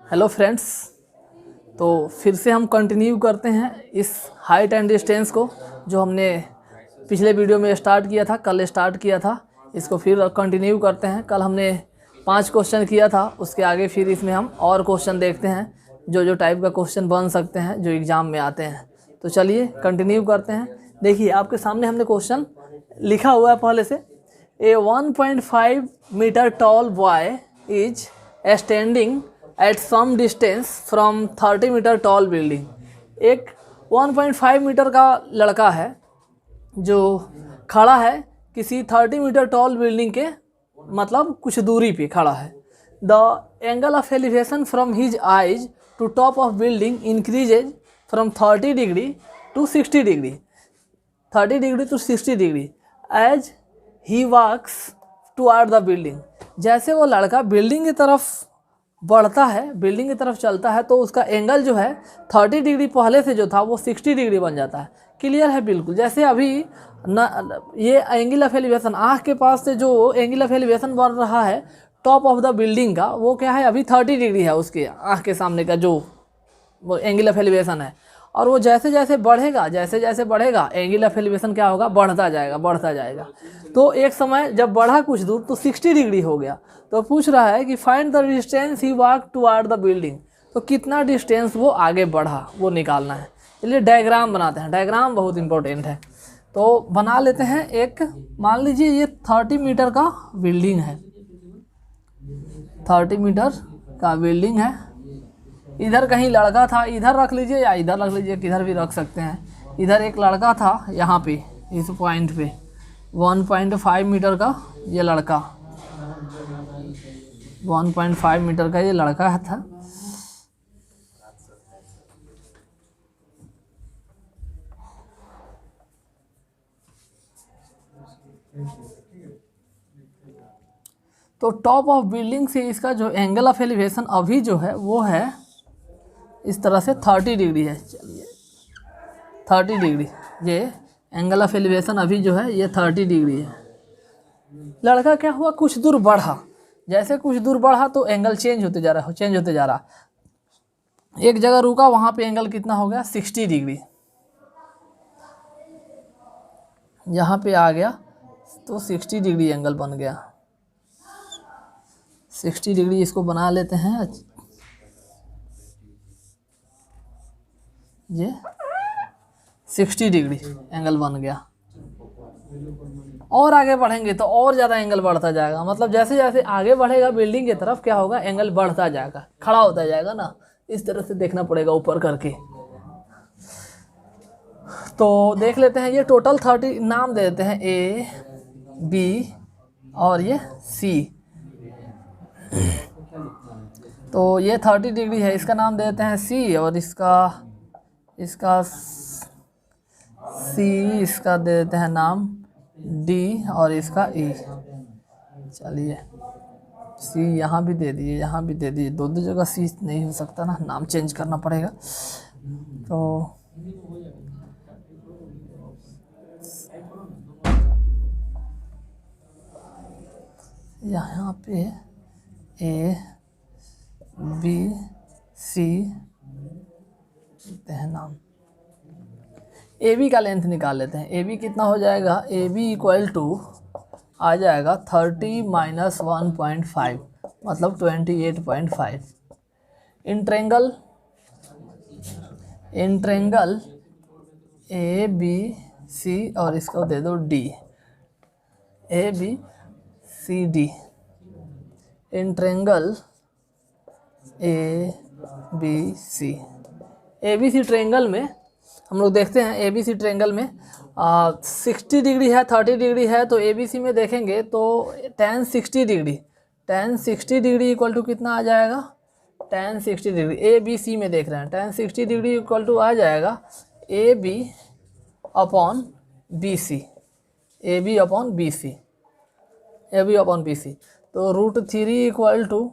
Hello friends, तो फिर से हम कंटिन्यू करते हैं इस हाइट एंड डिस्टेंस को जो हमने पिछले वीडियो में स्टार्ट किया था, कल स्टार्ट किया था। इसको फिर कंटिन्यू करते हैं। कल हमने 5 क्वेश्चन किया था, उसके आगे फिर इसमें हम और क्वेश्चन देखते हैं जो जो टाइप का क्वेश्चन बन सकते हैं जो एग्ज़ाम में आते हैं। तो चलिए कंटिन्यू करते हैं। देखिए आपके सामने हमने क्वेश्चन लिखा हुआ है पहले से। A 1.5 metre tall boy is standing at some distance from 30 metre tall building. एक 1.5 मीटर का लड़का है जो खड़ा है किसी 30 मीटर टॉल बिल्डिंग के मतलब कुछ दूरी पे खड़ा है। The angle of elevation from his eyes to top of building increases from 30 degree to 60 degree 30 degree to 60 degree as he walks toward the building. जैसे वो लड़का बिल्डिंग की तरफ बढ़ता है, बिल्डिंग की तरफ चलता है, तो उसका एंगल जो है 30 डिग्री पहले से जो था वो 60 डिग्री बन जाता है। क्लियर है बिल्कुल। जैसे अभी ये एंगल ऑफ एलिवेशन आँख के पास से जो एंगल ऑफ एलिवेशन बन रहा है टॉप ऑफ द बिल्डिंग का, वो क्या है, अभी 30 डिग्री है उसके आँख के सामने का जो वो एंगल ऑफ एलिवेशन है। और वो जैसे जैसे बढ़ेगा एंगल ऑफ एलिवेशन क्या होगा, बढ़ता जाएगा। तो एक समय जब बढ़ा कुछ दूर तो 60 डिग्री हो गया। तो पूछ रहा है कि find the distance he walk toward the building. तो कितना डिस्टेंस वो आगे बढ़ा वो निकालना है। चलिए डायग्राम बनाते हैं। डायग्राम बहुत इंपॉर्टेंट है, तो बना लेते हैं। एक मान लीजिए ये 30 मीटर का बिल्डिंग है, 30 मीटर का बिल्डिंग है। इधर कहीं लड़का था, इधर रख लीजिए या इधर रख लीजिए, किधर भी रख सकते हैं। इधर एक लड़का था यहाँ पे इस पॉइंट पे 1.5 मीटर का ये लड़का, 1.5 मीटर का ये लड़का था। तो टॉप ऑफ बिल्डिंग से इसका जो एंगल ऑफ एलिवेशन अभी जो है वो है इस तरह से 30 डिग्री है। चलिए 30 डिग्री ये एंगल ऑफ एलिवेशन अभी जो है ये 30 डिग्री है। लड़का क्या हुआ, कुछ दूर बढ़ा। जैसे कुछ दूर बढ़ा तो एंगल चेंज होते जा रहा। एक जगह रुका, वहाँ पे एंगल कितना हो गया, 60 डिग्री। यहाँ पे आ गया तो 60 डिग्री एंगल बन गया। 60 डिग्री इसको बना लेते हैं। ये 60 डिग्री एंगल बन गया। और आगे बढ़ेंगे तो और ज़्यादा एंगल बढ़ता जाएगा। मतलब जैसे जैसे आगे बढ़ेगा बिल्डिंग की तरफ क्या होगा, एंगल बढ़ता जाएगा, खड़ा होता जाएगा ना। इस तरह से देखना पड़ेगा ऊपर करके। तो देख लेते हैं ये टोटल 30 नाम दे देते हैं, ए बी और ये सी। तो ये 30 डिग्री है, इसका नाम दे देते हैं सी, और इसका सी, इसका दे देते हैं नाम डी, और इसका ई। चलिए सी यहाँ भी दे दिए, यहाँ भी दे दिए। दो जगह सी नहीं हो सकता ना, नाम चेंज करना पड़ेगा। तो यहाँ पे ए बी सी देते हैं नाम। ए बी का लेंथ निकाल लेते हैं। ए बी कितना हो जाएगा, ए बी इक्वल टू आ जाएगा 30 माइनस 1.5 मतलब 28.5। इन ट्रेंगल ए बी सी और इसको दे दो D, A B C D. In triangle A B C, A B C triangle में हम लोग देखते हैं। ए बी सी ट्रेंगल में 60 डिग्री है, 30 डिग्री है। तो ए बी सी में देखेंगे तो tan 60 डिग्री इक्वल टू कितना आ जाएगा, tan 60 degree. A B C में देख रहे हैं, tan 60 डिग्री इक्वल टू आ जाएगा A B upon B C, A B upon B C. तो √3 इक्वल टू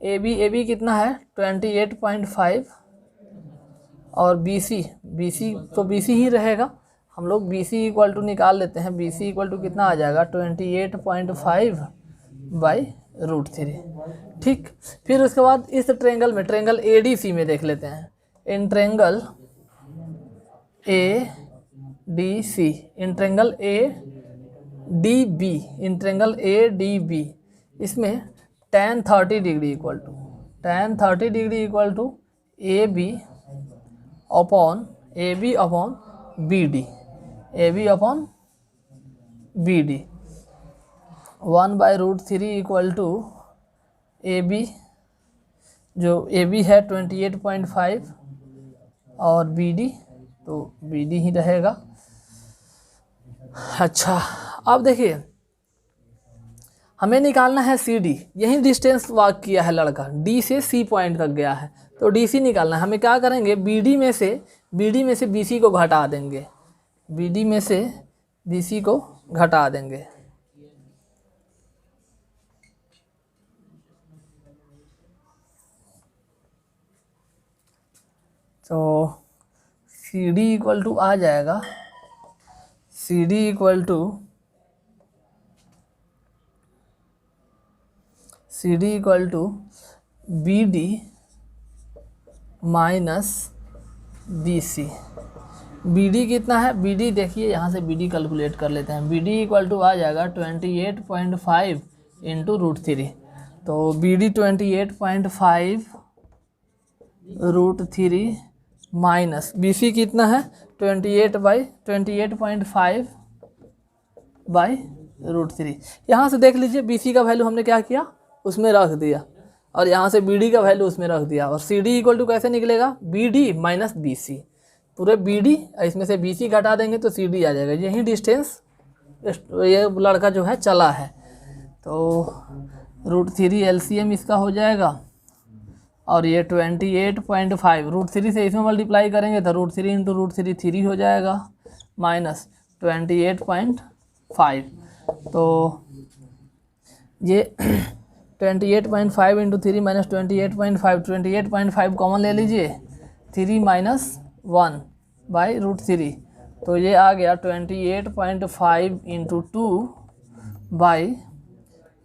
ए बी कितना है 28.5 और बी सी तो बी सी ही रहेगा। हम लोग बी सी इक्वल टू निकाल लेते हैं। बी सी इक्वल टू कितना आ जाएगा 28.5 बाई √3। ठीक, फिर उसके बाद इस ट्रेंगल में, ट्रेंगल ADC में देख लेते हैं। In triangle ADC, in triangle ADB, in triangle ADB, इसमें tan 30 degree equal to AB upon BD 1/√3 equal to AB, जो AB है 28.5 और BD, तो BD ही रहेगा। अच्छा, अब देखिए हमें निकालना है CD। यही डिस्टेंस वॉक किया है लड़का, D से C पॉइंट तक गया है, तो DC निकालना है। हमें क्या करेंगे, BD में से BC को घटा देंगे, BD में से BC को घटा देंगे। तो CD इक्वल टू आ जाएगा, CD equal to BD minus BC। BD कितना है, BD देखिए यहाँ से BD कैलकुलेट कर लेते हैं। BD इक्वल टू आ जाएगा 28.5 इंटू √3। तो BD 28.5 √3 माइनस BC कितना है 28.5 बाई √3। यहाँ से देख लीजिए BC का वैल्यू हमने क्या किया, उसमें रख दिया, और यहाँ से BD का वैल्यू उसमें रख दिया। और CD इक्वल टू कैसे निकलेगा, BD माइनस BC, पूरे BD इसमें से BC घटा देंगे तो CD आ जाएगा। यही डिस्टेंस ये लड़का जो है चला है। तो √3 LCM इसका हो जाएगा, और ये 28.5 √3 से इसमें मल्टीप्लाई करेंगे तो √3 इंटू √3 3 हो जाएगा, माइनस 28.5। तो ये 28.5 इंटू 3 माइनस 28.5 कॉमन ले लीजिए, 3 माइनस 1 बाई √3, तो ये आ गया 28.5 इंटू 2 बाई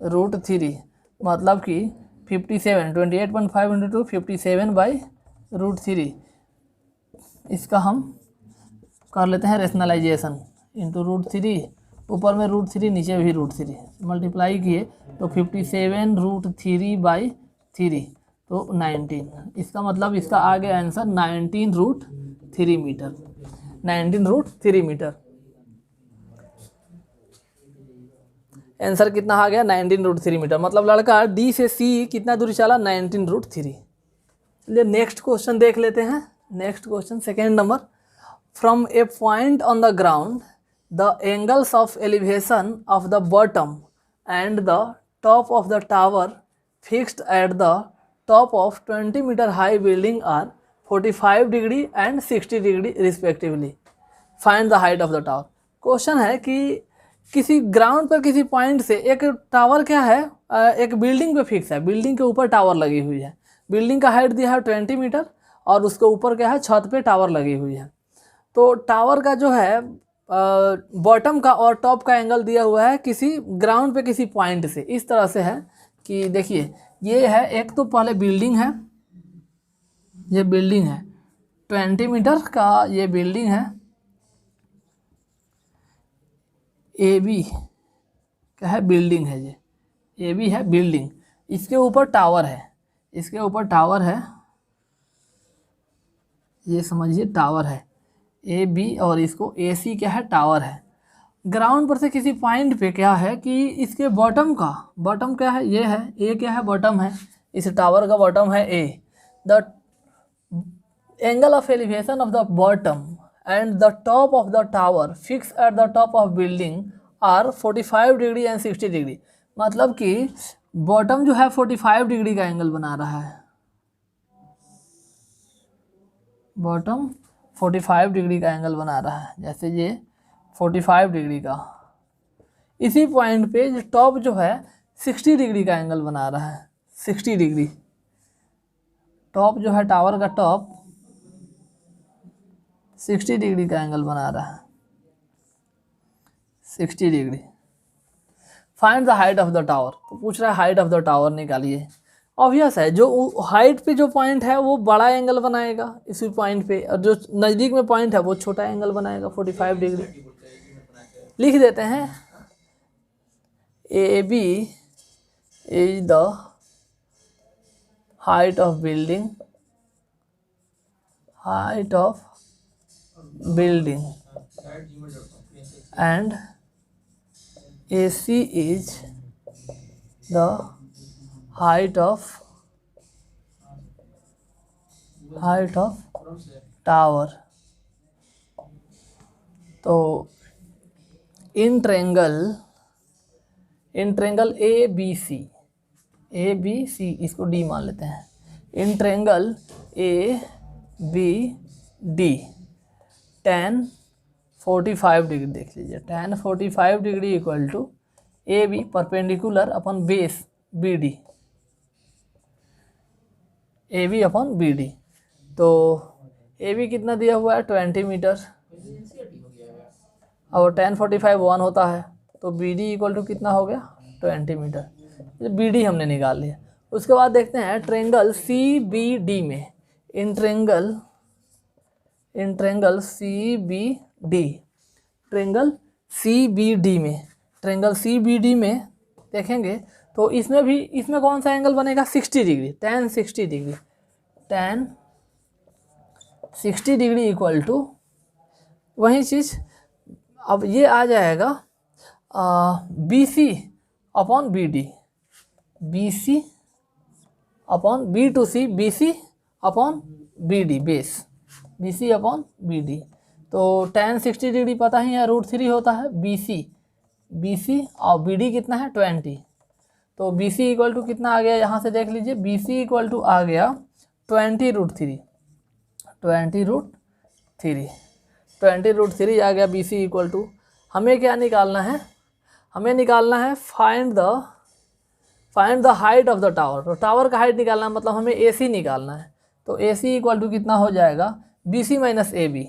√3, मतलब कि 57, 28.5 इंटू 2 57 बाई √3। इसका हम कर लेते हैं रेशनलाइजेशन, इंटू √3, ऊपर में √3 नीचे भी √3 मल्टीप्लाई किए तो 57 √3 बाई 3, तो 19। इसका मतलब इसका आ गया आंसर 19√3 मीटर, 19√3 मीटर। आंसर कितना आ गया 19√3 मीटर, मतलब लड़का D से C कितना दूरी चला 19√3। चलिए नेक्स्ट क्वेश्चन देख लेते हैं। Next question second number, from a point on the ground the angles of elevation of the bottom and the top of the tower fixed at the top of 20 metre high building are 45 degree and 60 degree respectively, find the height of the tower. Question है कि किसी ground पर किसी point से एक tower क्या है, एक बिल्डिंग पे फिक्स है, बिल्डिंग के ऊपर टावर लगी हुई है, बिल्डिंग का हाइट दिया है 20 मीटर और उसके ऊपर क्या है, छत पे टावर लगी हुई है। तो टावर का जो है बॉटम का और टॉप का एंगल दिया हुआ है किसी ग्राउंड पे किसी पॉइंट से, इस तरह से है कि देखिए ये है, एक तो पहले बिल्डिंग है, ये बिल्डिंग है 20 मीटर का, ये बिल्डिंग है AB क्या है, बिल्डिंग है, ये AB है बिल्डिंग, इसके ऊपर टावर है, इसके ऊपर टावर है, ये समझिए टावर है AB, और इसको AC क्या है, टावर है। ग्राउंड पर से किसी पॉइंट पे क्या है कि इसके बॉटम का, बॉटम क्या है, ये है A, क्या है बॉटम है, इस टावर का बॉटम है A। The angle of elevation of the bottom and the top of the tower fixed at the top of building are 45 degree and 60 degree, मतलब कि बॉटम जो है 45 डिग्री का एंगल बना रहा है, बॉटम 45 डिग्री का एंगल बना रहा है, जैसे ये 45 डिग्री का। इसी पॉइंट पे टॉप जो है 60 डिग्री का एंगल बना रहा है, 60 डिग्री, टॉप जो है टावर का टॉप 60 डिग्री का एंगल बना रहा है, 60 degree. Find the height of the tower, तो पूछ रहा है हाइट ऑफ द टावर निकालिए। ऑब्वियस है, जो हाइट पे जो पॉइंट है वो बड़ा एंगल बनाएगा इसी पॉइंट पे, और जो नज़दीक में पॉइंट है वो छोटा एंगल बनाएगा 45 डिग्री। लिख देते हैं A B is the height of building, height of building, and AC is the height of tower। तो इन ट्रायंगल ए बी सी इसको डी मान लेते हैं। In triangle A B D tan 45 degree, देख लीजिए tan 45 degree equal to A B perpendicular upon base B D, A B upon B D. तो A B कितना दिया हुआ है 20 मीटर, और tan 45 1 होता है, तो बी डी इक्वल टू कितना हो गया 20 मीटर। बी डी हमने निकाल लिया। उसके बाद देखते हैं ट्रायंगल सी बी डी में, in triangle C B D, triangle C B D में देखेंगे तो इसमें कौन सा एंगल बनेगा 60 degree, tan 60 degree equal to वही चीज़। अब ये आ जाएगा B C upon B D, B C upon B to C, B C upon B D base, B C upon B D. तो tan 60 डिग्री पता ही है √3 होता है बी सी और बी डी कितना है 20। तो बी सी इक्वल टू कितना आ गया, यहाँ से देख लीजिए बी सी इक्वल टू आ गया 20√3 आ गया बी सी इक्वल टू। हमें क्या निकालना है, हमें निकालना है find the height of the tower. तो टावर का हाइट निकालना है, मतलब हमें ए सी निकालना है। तो ए सी इक्वल टू कितना हो जाएगा B C minus A B.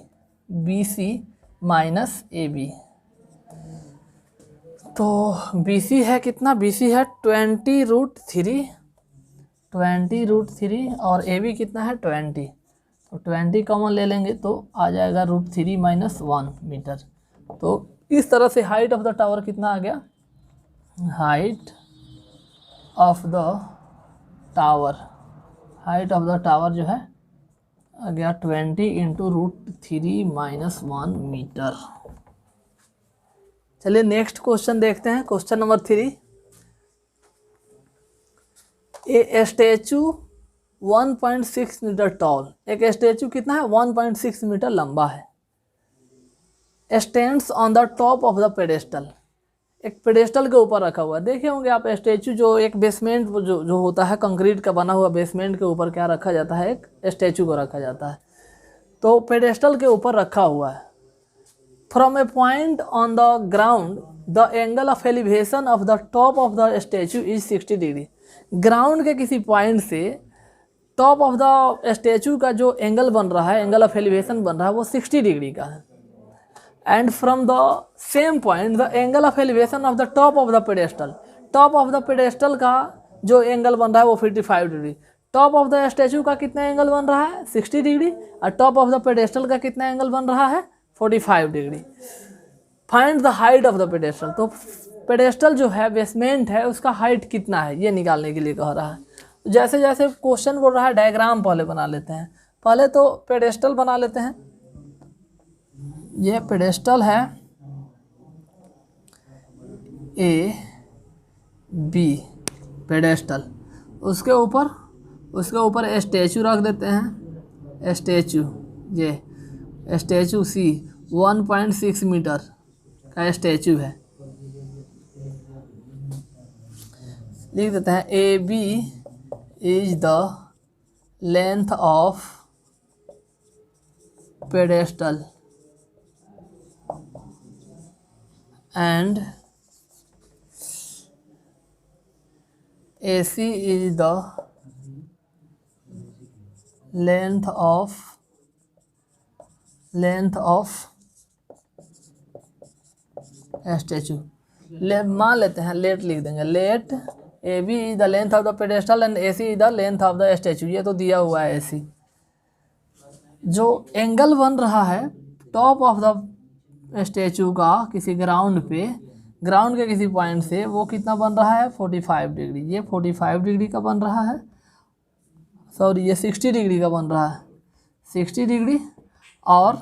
तो बी सी है कितना, बी सी है 20√3 और ए बी कितना है 20। तो 20 कॉमन ले लेंगे तो आ जाएगा √3 - 1 मीटर। तो इस तरह से हाइट ऑफ द टावर कितना आ गया, हाइट ऑफ द टावर जो है आ गया 20 इंटू √3 - 1 मीटर। चलिए नेक्स्ट क्वेश्चन देखते हैं, question number 3। A statue 1.6 metre tall, एक स्टैचू कितना है 1.6 मीटर लंबा है, stands on the top of the pedestal, एक पेडेस्टल के ऊपर रखा हुआ है। देखे होंगे आप स्टैचू, जो एक बेसमेंट जो होता है कंक्रीट का बना हुआ बेसमेंट के ऊपर क्या रखा जाता है, एक स्टैचू को रखा जाता है। तो पेडेस्टल के ऊपर रखा हुआ है। From a point on the ground the angle of elevation of the top of the statue is 60 degree. Ground के किसी पॉइंट से टॉप ऑफ द स्टैचू का जो एंगल बन रहा है, एंगल ऑफ एलिवेशन बन रहा है, वो 60 डिग्री का है। And from the same point the angle of elevation of the top of the pedestal, top of the pedestal का जो एंगल बन रहा है वो 55 degree. Top of the statue का कितना एंगल बन रहा है 60 डिग्री, और टॉप ऑफ द पेडेस्टल का कितना एंगल बन रहा है 45 degree. Find the height of the pedestal. तो पेडेस्टल जो है बेसमेंट है उसका हाइट कितना है ये निकालने के लिए कह रहा है। जैसे जैसे क्वेश्चन बोल रहा है डायग्राम पहले बना लेते हैं। पहले तो पेडेस्टल बना लेते हैं। ये पेडेस्टल है ए बी पेडेस्टल, उसके ऊपर स्टैचू रख देते हैं। स्टैचू ये स्टैचू सी 1.6 मीटर का स्टैचू है। लिख देते हैं A B is the length of pedestal and AC is the length of statue। मान लेते हैं, लेट लिख देंगे, let A B is the length of the pedestal and A C is the length of the statue, ये तो दिया हुआ है ए सी। जो एंगल बन रहा है टॉप ऑफ द स्टैचू का किसी ग्राउंड पे, ग्राउंड के किसी पॉइंट से, वो कितना बन रहा है 45 डिग्री। ये 45 डिग्री का बन रहा है, सॉरी ये 60 डिग्री का बन रहा है, 60 डिग्री। और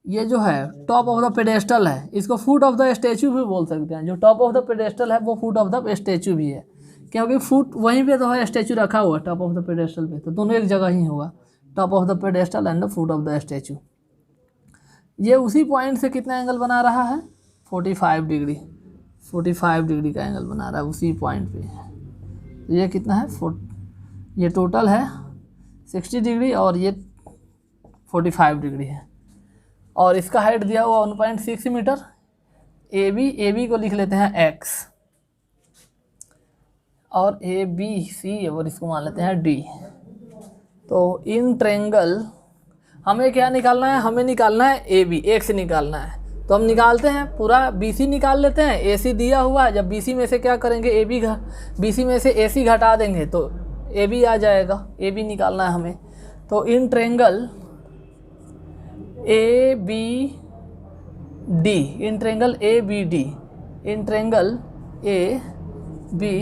ये जो है टॉप ऑफ द पेडेस्टल है, इसको फुट ऑफ द स्टैचू भी बोल सकते हैं। जो टॉप ऑफ द पेडेस्टल है वो फुट ऑफ द स्टैचू भी है, क्योंकि फुट वहीं पे तो है, स्टैचू रखा हुआ है टॉप ऑफ द पेडेस्टल पे, तो दोनों एक जगह ही होगा, top of the pedestal and the foot of the statue. ये उसी पॉइंट से कितना एंगल बना रहा है 45 डिग्री, 45 डिग्री का एंगल बना रहा है उसी पॉइंट पे। तो ये कितना है ये टोटल है 60 डिग्री और ये 45 डिग्री है। और इसका हाइट दिया हुआ 1.6 मीटर। ए बी को लिख लेते हैं x और ए बी सी और इसको मान लेते हैं d। तो इन ट्रेंगल हमें क्या निकालना है, हमें निकालना है ए बी, x निकालना है। तो हम निकालते हैं, पूरा बी सी निकाल लेते हैं, ए सी दिया हुआ है। जब बी सी में से क्या करेंगे बी सी में से ए सी घटा देंगे तो ए बी आ जाएगा, ए बी निकालना है हमें। तो in triangle A B D, in triangle A B D, in triangle A B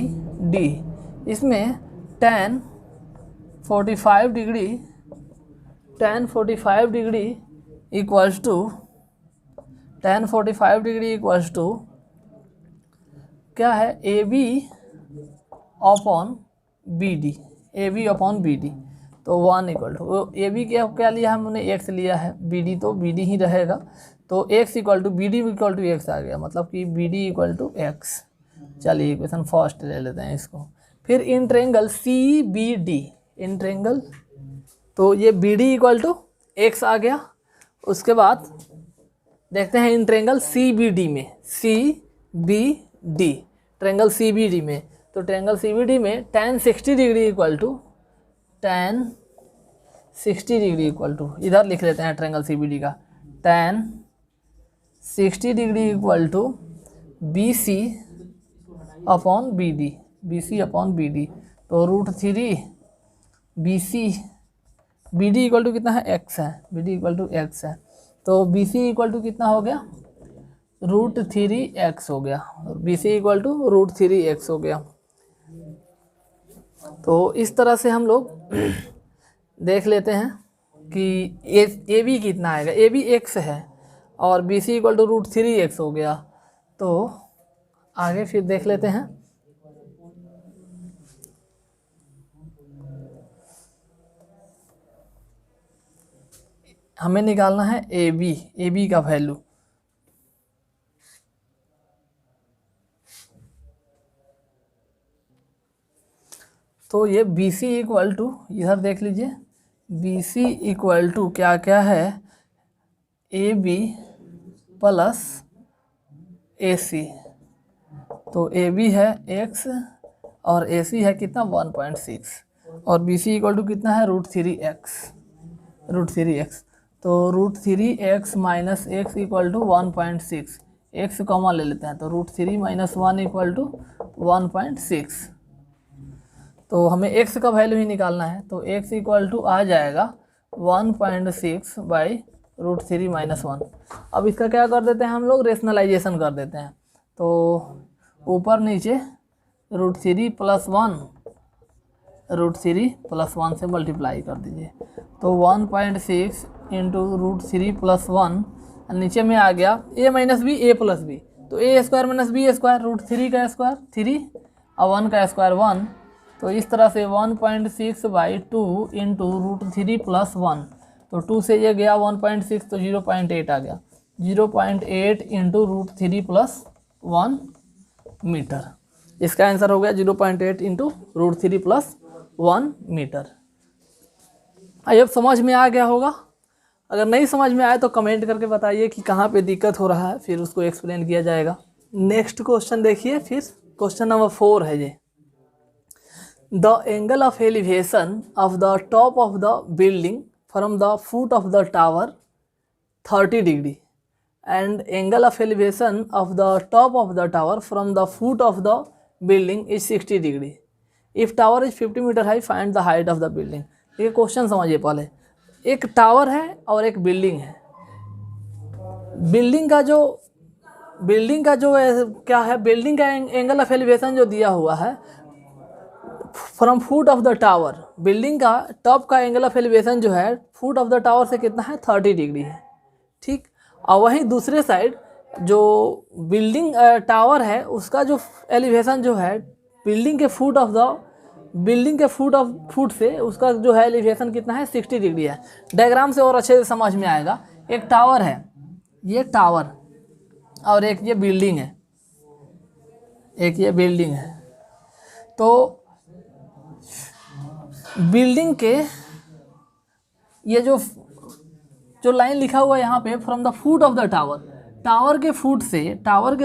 D, इसमें tan 45 degree, tan 45 degree equals to, tan 45 degree equals to क्या है A B upon B D, A B upon B D. तो 1 equal to A B क्या लिया है हमने, x लिया है, बी डी तो बी डी ही रहेगा। तो x equal to B D equal to x आ गया, मतलब कि B D equal to x. चलिए इक्वेशन फर्स्ट ले लेते हैं इसको। फिर in triangle C B D, in triangle, तो ये B D equal to x आ गया। उसके बाद देखते हैं in triangle C B D में, C B D, triangle C B D में, तो ट्रेंगल सी बी डी में tan 60 degree equal to, tan 60 degree equal to, इधर लिख लेते हैं ट्रेंगल सी बी डी का, tan 60 degree equal to B C upon B D, B C upon B D. तो √3 B C, B D equal to कितना है x है, B D equal to x है। तो बी सी इक्वल टू कितना हो गया √3x हो गया, B C equal to √3x हो गया। तो इस तरह से हम लोग देख लेते हैं कि ए बी कितना आएगा, ए बी x है और B C equal to √3x हो गया। तो आगे फिर देख लेते हैं। हमें निकालना है ए बी का वैल्यू। तो ये बी सी इक्वल टू, इधर देख लीजिए, बी सी इक्वल टू क्या क्या है, ए बी प्लस ए सी। तो ए बी है x और ए सी है कितना 1.6 और बी सी इक्वल टू कितना है √3x, √3x। तो √3x minus x equal to 1.6, x common ले लेते हैं, तो √3 माइनस 1 इक्वल टू 1.6। तो हमें x का वैल्यू ही निकालना है, तो x इक्वल टू आ जाएगा 1.6 बाई √3 माइनस 1। अब इसका क्या कर देते हैं हम लोग, रेशनलाइजेशन कर देते हैं। तो ऊपर नीचे √3 प्लस 1, √3 प्लस 1 से मल्टीप्लाई कर दीजिए। तो 1.6 इंटू √3 प्लस 1, नीचे में आ गया a minus B, A plus B, तो A square minus B square, √3 का स्क्वायर 3 और 1 का स्क्वायर 1। तो इस तरह से 1.6 बाई 2 इंटू √3 प्लस 1, तो 2 से ये गया 1.6 तो 0.8 आ गया, 0.8 इंटू √3 प्लस 1 मीटर। इसका आंसर हो गया 0.8 इंटू √3 प्लस 1 मीटर। अब समझ में आ गया होगा। अगर नहीं समझ में आए तो कमेंट करके बताइए कि कहाँ पे दिक्कत हो रहा है, फिर उसको एक्सप्लेन किया जाएगा। नेक्स्ट क्वेश्चन देखिए, फिर क्वेश्चन नंबर 4 है ये। The angle of elevation of the top of the building from the foot of the tower 30 degree and angle of elevation of the top of the tower from the foot of the building is 60 degree. If tower is 50 meter high, find the height of the building. ये question समझिए पहले। एक tower है और एक building है। Building का जो क्या है, बिल्डिंग का एंगल ऑफ एलिवेशन जो दिया हुआ है from foot of the tower, building का टॉप का एंगल ऑफ एलिवेशन जो है फुट ऑफ द टावर से कितना है, 30 डिग्री है। ठीक, और वहीं दूसरे साइड जो बिल्डिंग टावर है उसका जो एलिवेशन जो है बिल्डिंग के फुट से उसका जो है एलिवेशन कितना है, 60 डिग्री है। डायग्राम से और अच्छे से समझ में आएगा। एक टावर है, ये टावर, और एक ये बिल्डिंग है, एक ये बिल्डिंग है। तो बिल्डिंग के ये जो लाइन लिखा हुआ है यहाँ पे, from the foot of the tower, tower के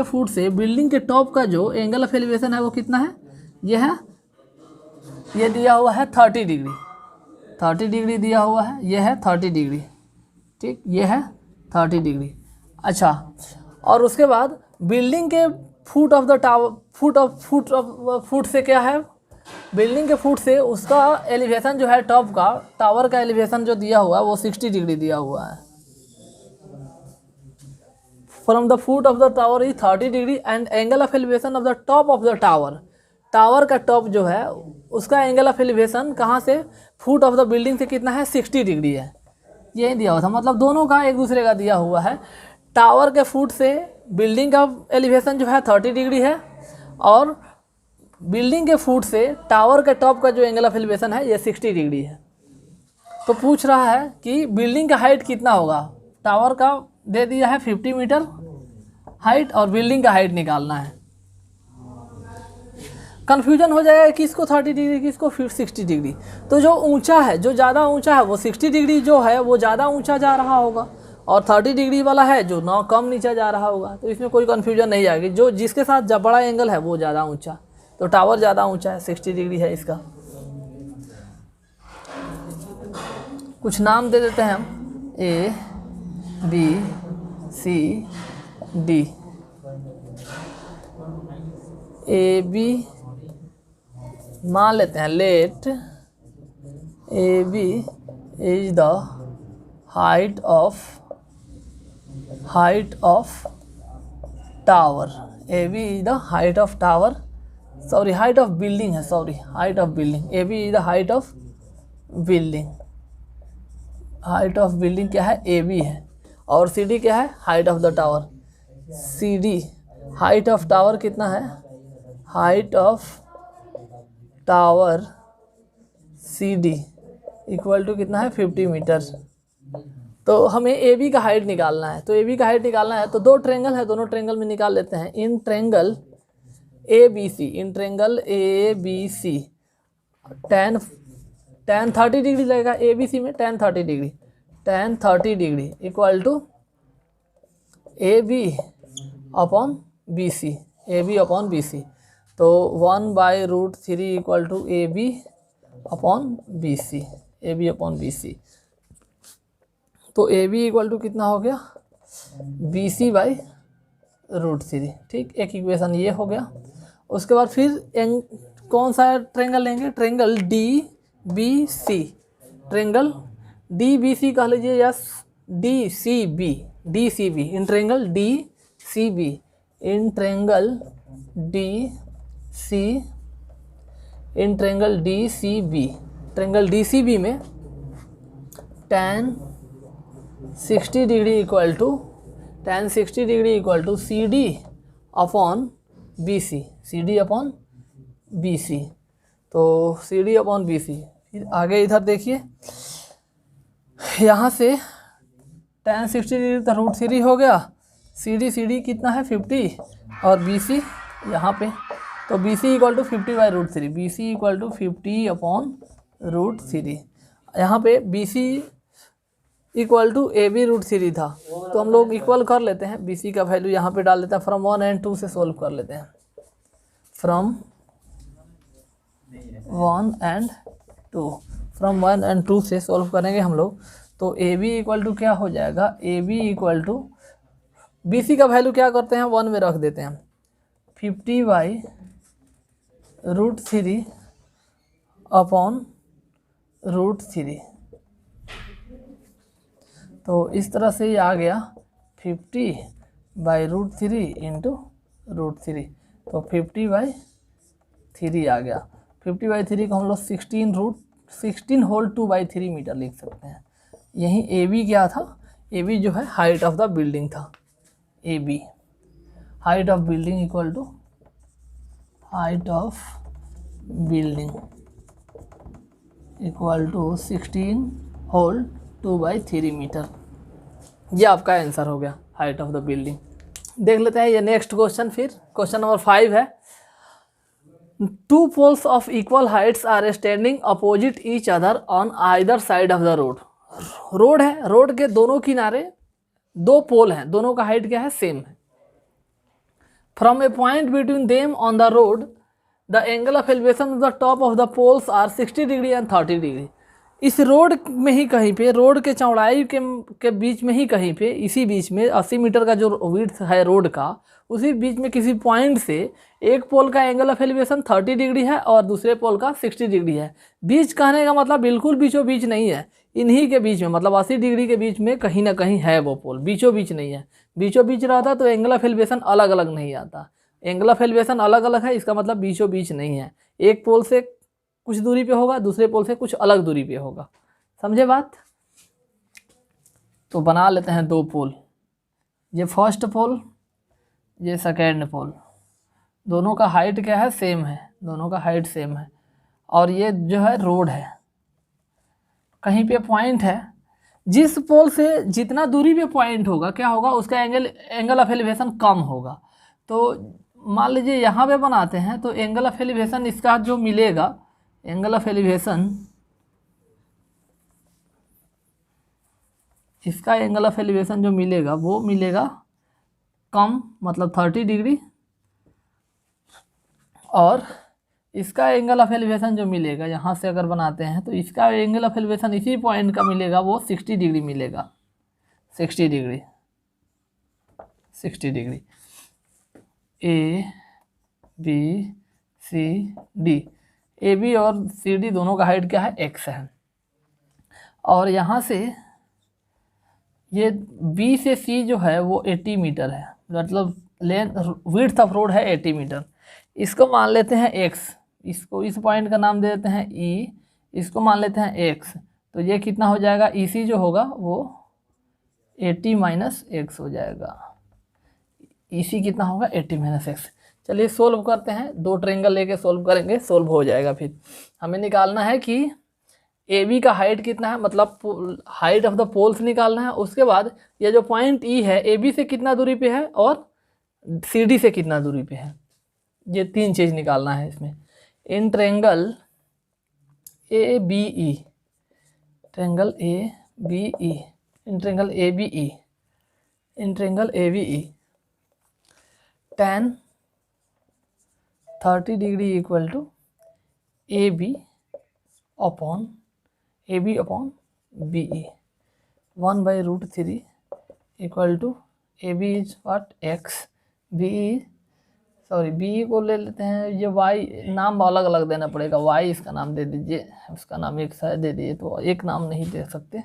फुट से बिल्डिंग के टॉप का जो एंगल ऑफ एलिवेशन है वो कितना है, ये दिया हुआ है 30 डिग्री, 30 डिग्री दिया हुआ है, ये है 30 डिग्री। ठीक, ये है 30 डिग्री। अच्छा, और उसके बाद बिल्डिंग के foot of the tower, foot से क्या है, बिल्डिंग के फुट से उसका एलिवेशन जो है टॉप का, टावर का एलिवेशन जो दिया हुआ है वो 60 डिग्री दिया हुआ है। From the foot of the tower is 30 degree and angle of elevation of the top of the tower, tower का टॉप जो है उसका एंगल ऑफ एलिवेशन कहाँ से, फुट ऑफ द बिल्डिंग से कितना है, 60 डिग्री है। ये दिया हुआ था, मतलब दोनों का एक दूसरे का दिया हुआ है। टावर के फुट से बिल्डिंग का एलिवेशन जो है 30 डिग्री है, और बिल्डिंग के फुट से टावर के टॉप का जो एंगल ऑफ एलिवेशन है ये 60 डिग्री है। तो पूछ रहा है कि बिल्डिंग का हाइट कितना होगा। टावर का दे दिया है 50 मीटर हाइट और बिल्डिंग का हाइट निकालना है। कन्फ्यूजन हो जाएगा किसको 30 डिग्री किसको 60 डिग्री। तो जो ऊंचा है, जो ज़्यादा ऊंचा है वो 60 डिग्री जो है वो ज़्यादा ऊंचा जा रहा होगा, और 30 डिग्री वाला है जो कम नीचा जा रहा होगा। तो इसमें कोई कन्फ्यूजन नहीं आएगी। जो जिसके साथ जब बड़ा एंगल है वो ज़्यादा ऊंचा, तो टावर ज़्यादा ऊंचा है, 60 डिग्री है इसका। कुछ नाम दे देते हैं हम, A B C D। A B मान लेते हैं, let AB is the height of tower, AB is the height of tower, sorry height of building है, sorry height of building, AB is the height of building, height of building क्या है, AB है। और CD क्या है, height of the tower, CD height of tower कितना है, height of tower CD equal to कितना है, 50 मीटर। तो हमें AB का हाइट निकालना है। तो AB का हाइट निकालना है तो दो ट्रेंगल है, दोनों ट्रेंगल में निकाल लेते हैं। In triangle ABC, in triangle ABC tan 30 degree लगेगा ABC में, tan 30 degree, tan 30 degree equal to AB upon BC, AB upon BC। तो 1/√3 equal to AB upon BC, AB upon BC। तो AB इक्वल टू कितना हो गया, BC/√3। ठीक, एक equation ये हो गया। उसके बाद फिर कौन सा ट्रेंगल लेंगे, ट्रेंगल DBC, ट्रेंगल DBC कह लीजिए या DCB, in triangle DCB, in triangle DCB, triangle DCB में tan 60 degree equal to CD upon BC, CD upon BC। तो CD अपॉन BC। फिर आगे इधर देखिए, यहाँ से tan 60 डिग्री तो √3 हो गया, CD कितना है 50, और BC यहाँ पे, तो BC equal to 50/√3, BC equal to 50 upon √3। यहाँ पे BC इक्वल टू AB√3 था, तो हम लोग इक्वल कर लेते हैं। BC का वैल्यू यहाँ पे डाल देते हैं, फ्रॉम 1 and 2 से सोल्व कर लेते हैं, फ्रॉम 1 and 2 से सोल्व करेंगे हम लोग। तो AB इक्वल टू क्या हो जाएगा, AB इक्वल टू BC का वैल्यू क्या करते हैं 1 में रख देते हैं, 50/√3 अपॉन √3। तो इस तरह से ये आ गया 50/√3 इंटू √3, तो 50/3 आ गया। 50/3 को हम लोग 16 होल 2/3 मीटर लिख सकते हैं। यहीं AB क्या था, AB जो है हाइट ऑफ द बिल्डिंग था। AB height of building equal to height of building equal to 16 whole 2/3 metre. ये आपका आंसर हो गया, हाइट ऑफ द बिल्डिंग। देख लेते हैं ये नेक्स्ट क्वेश्चन। फिर क्वेश्चन नंबर 5 है, 2 poles of equal heights are standing opposite each other on either side of the road। Road है, रोड के दोनों किनारे 2 पोल हैं, दोनों का हाइट क्या है, सेम है। From a point between them on the road the angle of elevation of the top of the poles are 60 degree and 30 degree. इस रोड में ही कहीं पे, रोड के चौड़ाई के बीच में ही कहीं पे, इसी बीच में 80 मीटर का जो विड्थ है रोड का, उसी बीच में किसी पॉइंट से एक पोल का एंगल ऑफ एलिवेशन 30 डिग्री है और दूसरे पोल का 60 डिग्री है। बीच कहने का मतलब बिल्कुल बीचों बीच नहीं है, इन्हीं के बीच में, मतलब 80 डिग्री के बीच में कहीं ना कहीं है वो पोल, बीचों बीच नहीं है। बीचों बीच रहता तो एंगल ऑफ एलिवेशन अलग अलग नहीं आता। एंगल ऑफ एलिवेशन अलग अलग है, इसका मतलब बीचों बीच नहीं है। एक पोल से कुछ दूरी पे होगा, दूसरे पोल से कुछ अलग दूरी पे होगा। समझे बात? तो बना लेते हैं 2 पोल, ये फर्स्ट पोल, ये सेकेंड पोल। दोनों का हाइट क्या है, सेम है, दोनों का हाइट सेम है। और ये जो है रोड है, कहीं पे पॉइंट है, जिस पोल से जितना दूरी पे पॉइंट होगा क्या होगा, उसका एंगल ऑफ एलिवेशन कम होगा। तो मान लीजिए यहाँ पे बनाते हैं, तो एंगल ऑफ एलिवेशन इसका जो मिलेगा, एंगल ऑफ एलिवेशन, इसका एंगल ऑफ एलिवेशन जो मिलेगा वो मिलेगा कम, मतलब 30 डिग्री। और इसका एंगल ऑफ एलिवेशन जो मिलेगा, यहाँ से अगर बनाते हैं तो इसका एंगल ऑफ एलिवेशन इसी पॉइंट का मिलेगा, वो 60 डिग्री मिलेगा। 60 degree, 60 degree. A B C D, AB और CD दोनों का हाइट क्या है, x है। और यहाँ से ये B से C जो है वो 80 मीटर है, मतलब लेंथ विड्थ ऑफ रोड है 80 मीटर। इसको मान लेते हैं x, इसको इस पॉइंट का नाम दे देते हैं E, इसको मान लेते हैं x। तो ये कितना हो जाएगा, EC जो होगा वो 80 माइनस x हो जाएगा। EC कितना होगा, 80 माइनस x। चलिए सोल्व करते हैं, 2 ट्रायंगल लेके सोल्व करेंगे, सोल्व हो जाएगा। फिर हमें निकालना है कि AB का हाइट कितना है, मतलब हाइट ऑफ द पोल्स निकालना है। उसके बाद ये जो पॉइंट E है, AB से कितना दूरी पे है और CD से कितना दूरी पे है, ये 3 चीज़ निकालना है इसमें। In triangle ABE, triangle ABE, in triangle ABE, in triangle ABE tan 30 degree equal to AB upon BE, 1/√3 equal to AB is what, x, BE को ले लेते हैं, ये y नाम अलग अलग देना पड़ेगा, y इसका नाम दे दीजिए, उसका नाम एक शायद दे दिए, तो एक नाम नहीं दे सकते।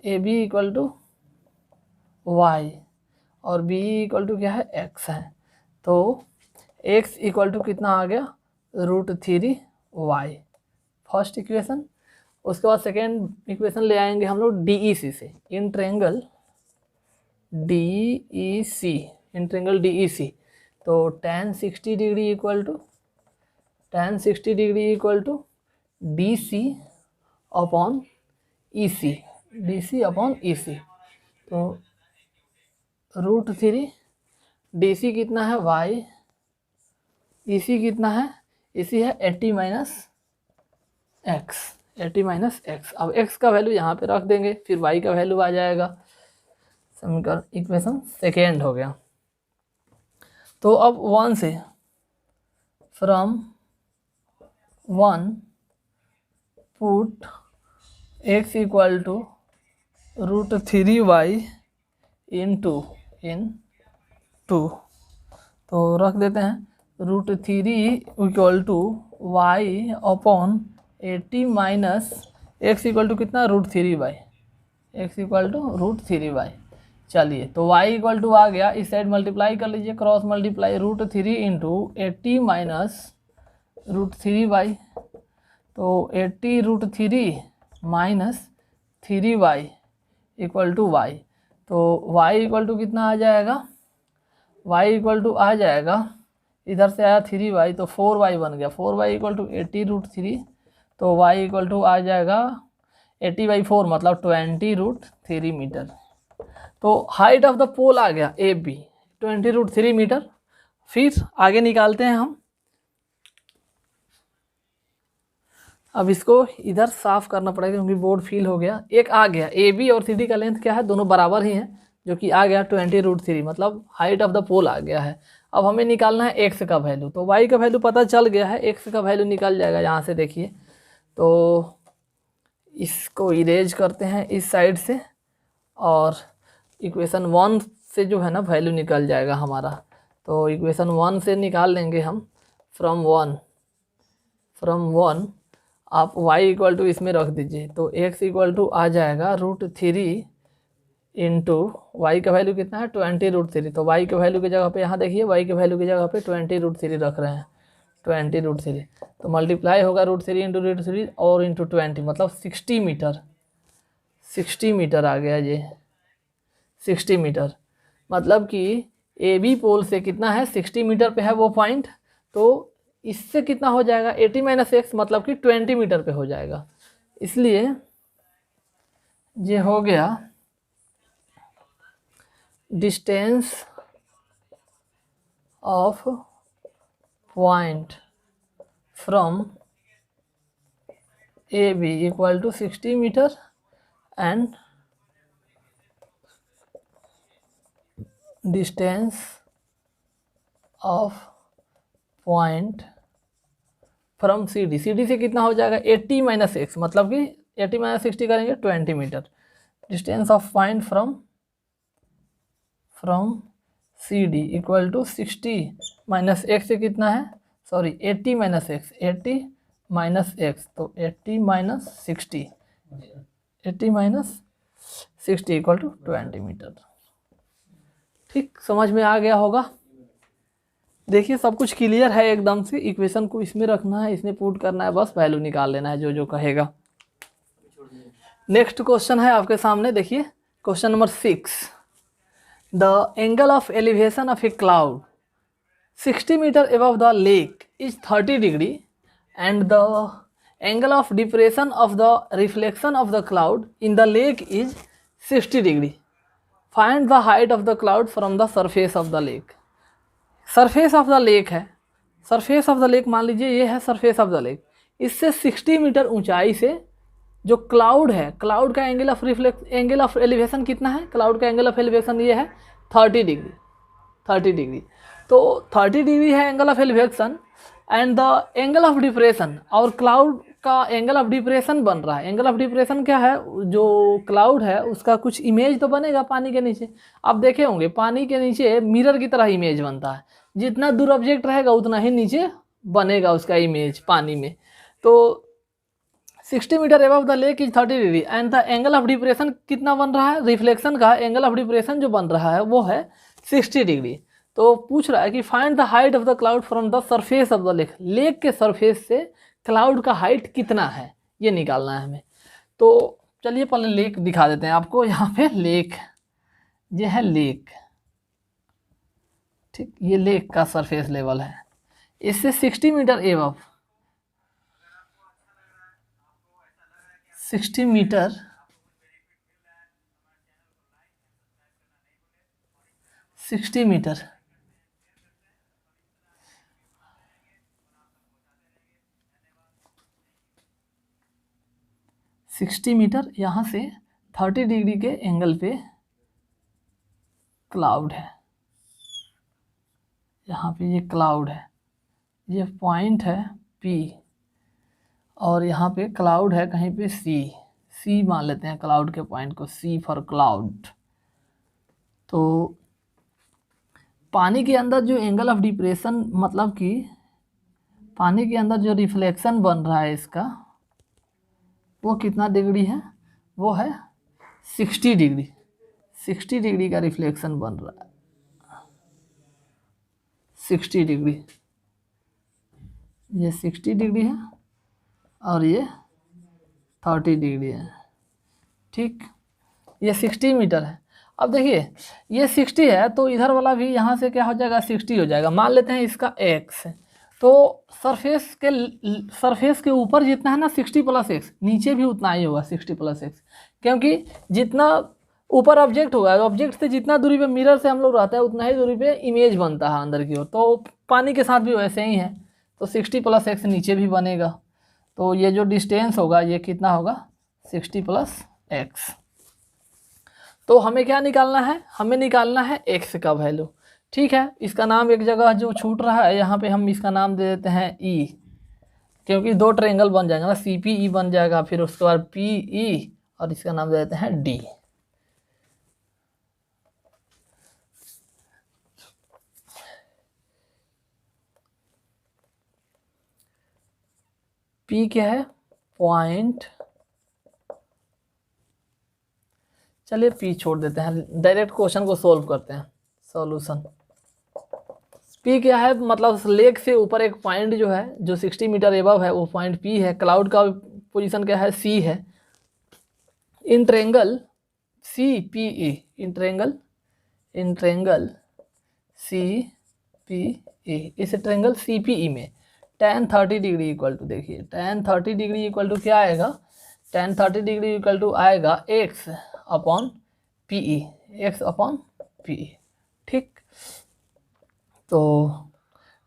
AB इक्वल टू y और BE इक्वल टू क्या है, x है। तो x इक्वल टू कितना आ गया, √3y, फर्स्ट इक्वेशन। उसके बाद सेकेंड इक्वेशन ले आएंगे हम लोग DEC से, in triangle DEC, in triangle DEC। तो tan 60 degree equal to DC upon EC, DC upon EC। तो √3, DC कितना है y, EC कितना है, EC है 80 माइनस x, 80 माइनस x। अब x का वैल्यू यहाँ पे रख देंगे, फिर y का वैल्यू आ जाएगा। समीकरण इक्वेशन सेकेंड हो गया। तो अब 1 से, from 1 put x equal to √3y in two, तो रख देते हैं √3 equal to y upon 80 minus x equal to कितना √3/, एक्स इक्वल टू √3/। चलिए तो y इक्वल टू आ गया, इस साइड मल्टीप्लाई कर लीजिए, क्रॉस मल्टीप्लाई √3 इंटू 80 माइनस √3/, तो 80 √3 minus 3y equal to y, तो y इक्वल टू कितना आ जाएगा, y इक्वल टू आ जाएगा, इधर से आया 3y तो 4y बन गया, 4y इक्वल टू 80 √3, तो y इक्वल टू आ जाएगा 80/4 मतलब 20 √3 मीटर। तो हाइट ऑफ द पोल आ गया ए बी 20 √3 मीटर। फिर आगे निकालते हैं हम, अब इसको इधर साफ करना पड़ेगा क्योंकि बोर्ड फील हो गया। एक आ गया ए बी और सी डी का लेंथ क्या है, दोनों बराबर ही हैं, जो कि आ गया 20 √3 मतलब हाइट ऑफ द पोल आ गया है। अब हमें निकालना है एक्स का वैल्यू, तो वाई का वैल्यू पता चल गया है, एक्स का वैल्यू निकल जाएगा यहाँ से। देखिए तो इसको इरेज करते हैं इस साइड से, और इक्वेशन 1 से जो है ना वैल्यू निकल जाएगा हमारा, तो इक्वेशन 1 से निकाल लेंगे हम, फ्रॉम वन आप y इक्वल टू इसमें रख दीजिए, तो x इक्वल टू आ जाएगा √3 इंटू वाई का वैल्यू कितना है 20 √3, तो y के वैल्यू की जगह पे यहाँ देखिए y के वैल्यू की जगह पे 20 √3 रख रहे हैं, 20 √3, तो मल्टीप्लाई होगा √3 इंटू √3 और इंटू 20 मतलब 60 मीटर, 60 मीटर आ गया ये 60 मीटर, मतलब कि ए बी पोल से कितना है 60 मीटर पे है वो पॉइंट, तो इससे कितना हो जाएगा 80 माइनस एक्स मतलब कि 20 मीटर पे हो जाएगा। इसलिए ये हो गया distance of point from A B equal to 60 metre and distance of point from C D, C D से कितना हो जाएगा 80 माइनस एक्स मतलब कि 80 माइनस 60 करेंगे 20 metre. Distance of point from C D equal to 60 minus x से कितना है, sorry 80 minus x, 80 minus x, तो 80 minus 60, 80 minus 60 equal to 20 metre. ठीक, समझ में आ गया होगा। देखिए सब कुछ क्लियर है एकदम से, इक्वेशन को इसमें रखना है, इसमें पुट करना है, बस वैल्यू निकाल लेना है जो जो कहेगा। नेक्स्ट क्वेश्चन है आपके सामने, देखिए question number 6, the angle of elevation of a cloud 60 metre above the lake is 30 degree and the angle of depression of the reflection of the cloud in the lake is 60 degree. Find the height of the cloud from the surface of the lake. Surface of the lake है, surface of the lake मान लीजिए ये है surface of the lake, इससे 60 metre ऊंचाई से जो cloud है, क्लाउड का एंगल ऑफ एलिवेशन कितना है, क्लाउड का एंगल ऑफ एलिवेशन ये है 30 डिग्री, 30 डिग्री, तो 30 डिग्री है angle of elevation and the angle of depression, और क्लाउड का एंगल ऑफ डिप्रेशन बन रहा है। एंगल ऑफ डिप्रेशन क्या है, जो क्लाउड है उसका कुछ इमेज तो बनेगा पानी के नीचे, आप देखे होंगे पानी के नीचे मिरर की तरह इमेज बनता है, जितना दूर ऑब्जेक्ट रहेगा उतना ही नीचे बनेगा उसका इमेज पानी में। तो 60 metre above the lake is 30 degree and the angle of depression कितना बन रहा है, रिफ्लेक्शन का एंगल ऑफ डिप्रेशन जो बन रहा है वो है 60 डिग्री। तो पूछ रहा है कि find the height of the cloud from the surface of the lake, lake के सरफेस से क्लाउड का हाइट कितना है ये निकालना है हमें। तो चलिए पहले लेक दिखा देते हैं आपको, यहाँ पे लेक, ये है लेक, ठीक, ये लेक का सरफेस लेवल है, इससे 60 metre above, 60 metre 60 metre 60 metre यहाँ से 30 डिग्री के एंगल पे क्लाउड है, यहाँ पे ये क्लाउड है, ये पॉइंट है P और यहाँ पे क्लाउड है कहीं पे C मान लेते हैं क्लाउड के पॉइंट को, C फॉर क्लाउड। तो पानी के अंदर जो एंगल ऑफ डिप्रेशन, मतलब कि पानी के अंदर जो रिफ्लेक्शन बन रहा है इसका, वो कितना डिग्री है? वो है 60 डिग्री। 60 डिग्री का रिफ्लेक्शन बन रहा है, 60 डिग्री। ये 60 डिग्री है और ये 30 डिग्री है। ठीक, ये 60 मीटर है। अब देखिए ये 60 है तो इधर वाला भी यहाँ से क्या हो जाएगा? 60 हो जाएगा। मान लेते हैं इसका x है, तो सरफेस के ऊपर जितना है ना 60 + x, नीचे भी उतना ही होगा 60 + x, क्योंकि जितना ऊपर ऑब्जेक्ट होगा, ऑब्जेक्ट से जितना दूरी पे मिरर से हम लोग रहता है उतना ही दूरी पे इमेज बनता है अंदर की ओर। तो पानी के साथ भी वैसे ही है, तो 60 + x नीचे भी बनेगा। तो ये जो डिस्टेंस होगा ये कितना होगा? 60 + x। तो हमें क्या निकालना है? हमें निकालना है x का वैल्यू। ठीक है, इसका नाम एक जगह जो छूट रहा है यहाँ पे हम इसका नाम दे देते हैं E, क्योंकि दो ट्रायंगल बन जाएगा ना, CPE बन जाएगा, फिर उसके बाद PE, और इसका नाम दे देते हैं D। P क्या है? पॉइंट, चलिए P छोड़ देते हैं, डायरेक्ट क्वेश्चन को सोल्व करते हैं। सॉल्यूशन, P क्या है? मतलब लेक से ऊपर एक पॉइंट जो है, जो 60 मीटर एबव है, वो पॉइंट P है। क्लाउड का पोजीशन क्या है? C है। In triangle CPE, in triangle CPE, इस ट्रायंगल CPE में tan 30 डिग्री इक्वल टू, देखिए tan 30 डिग्री इक्वल टू क्या आएगा? tan 30 डिग्री इक्वल टू आएगा x/PE, x/PE। ठीक, तो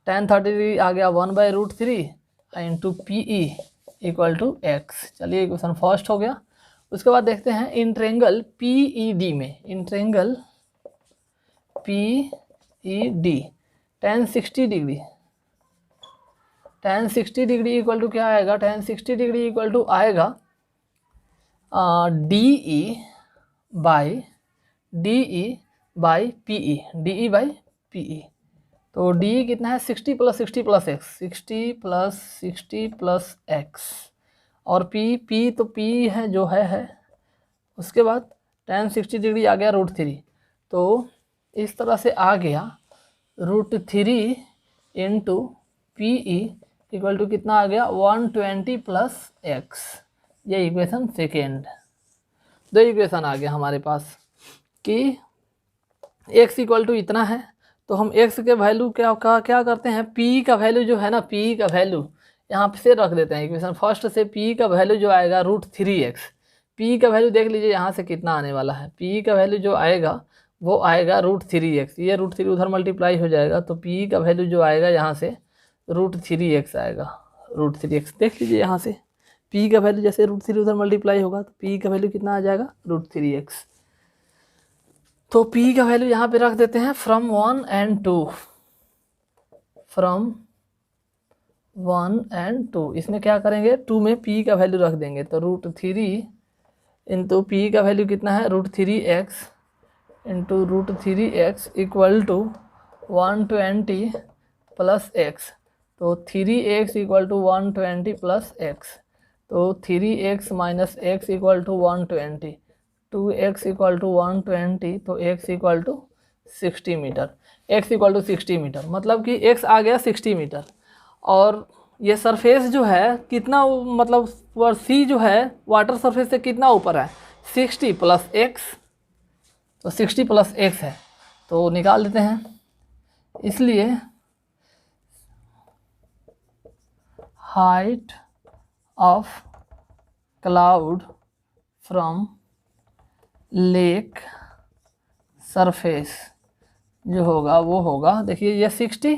tan 30 डिग्री आ गया 1/√3 into PE equal to x। चलिए इक्वेशन फर्स्ट हो गया। उसके बाद देखते हैं इन ट्रायंगल PED में, in triangle PED tan 60 degree, tan 60 degree equal to क्या आएगा? tan 60 डिग्री इक्वल टू आएगा DE बाई PE। तो DE कितना है? 60 + 60 + x, 60 + 60 + x, और P तो P है जो है। उसके बाद tan 60 डिग्री आ गया √3, तो इस तरह से आ गया √3 इंटू PE इक्वल टू कितना आ गया? 120 + x। ये इक्वेशन सेकेंड। दो इक्वेशन आ गया हमारे पास कि x इक्वल टू इतना है, तो हम x के वैल्यू क्या करते हैं? P का वैल्यू जो है ना, P का वैल्यू यहाँ से रख देते हैं इक्वेशन फर्स्ट से। P का वैल्यू जो आएगा √3x, P का वैल्यू देख लीजिए यहाँ से कितना आने वाला है। P का वैल्यू जो आएगा वो आएगा √3x, ये √3 उधर मल्टीप्लाई हो जाएगा, तो P का वैल्यू जो आएगा यहाँ से √3x आएगा। √3x देख लीजिए यहाँ से, P का वैल्यू जैसे √3 उधर मल्टीप्लाई होगा तो P का वैल्यू कितना आ जाएगा? √3x। तो P का वैल्यू यहाँ पे रख देते हैं फ्रॉम 1 and 2, फ्रॉम 1 and 2। इसमें क्या करेंगे? 2 में P का वैल्यू रख देंगे, तो √3 इंटू P का वैल्यू कितना है? √3x into √3x equal to 120 + x, तो 3x इक्वल टू 120 + x, तो 3x - x equal to 120, 2x equal to 120, तो x equal to 60 metre, x equal to 60 metre, मतलब कि x आ गया 60 मीटर। और ये सरफेस जो है कितना, मतलब C जो है वाटर सरफेस से कितना ऊपर है? 60 + x, तो 60 + x है, तो निकाल देते हैं। इसलिए height of cloud from lake surface जो होगा वो होगा, देखिए ये 60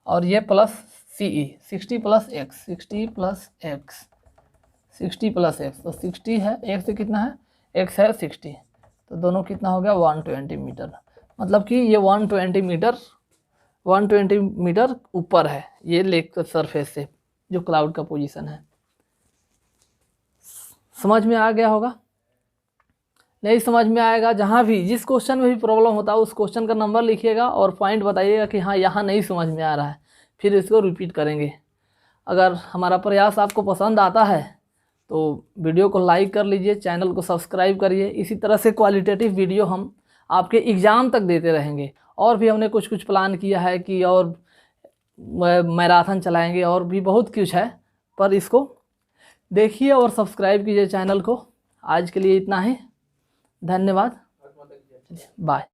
और ये plus CE, 60 + x, 60 + x, 60 + x, तो 60 है, x कितना है? x है 60, तो दोनों कितना हो गया? 120 मीटर। मतलब कि ये 120 मीटर ऊपर है ये लेक सरफेस से, जो क्लाउड का पोजीशन है। समझ में आ गया होगा। नहीं समझ में आएगा, जहाँ भी जिस क्वेश्चन में भी प्रॉब्लम होता है उस क्वेश्चन का नंबर लिखिएगा और पॉइंट बताइएगा कि हाँ यहाँ नहीं समझ में आ रहा है, फिर इसको रिपीट करेंगे। अगर हमारा प्रयास आपको पसंद आता है तो वीडियो को लाइक कर लीजिए, चैनल को सब्सक्राइब करिए। इसी तरह से क्वालिटेटिव वीडियो हम आपके एग्ज़ाम तक देते रहेंगे। और भी हमने कुछ प्लान किया है कि और मैराथन चलाएंगे और भी बहुत कुछ है, पर इसको देखिए और सब्सक्राइब कीजिए चैनल को। आज के लिए इतना ही, धन्यवाद, बाय।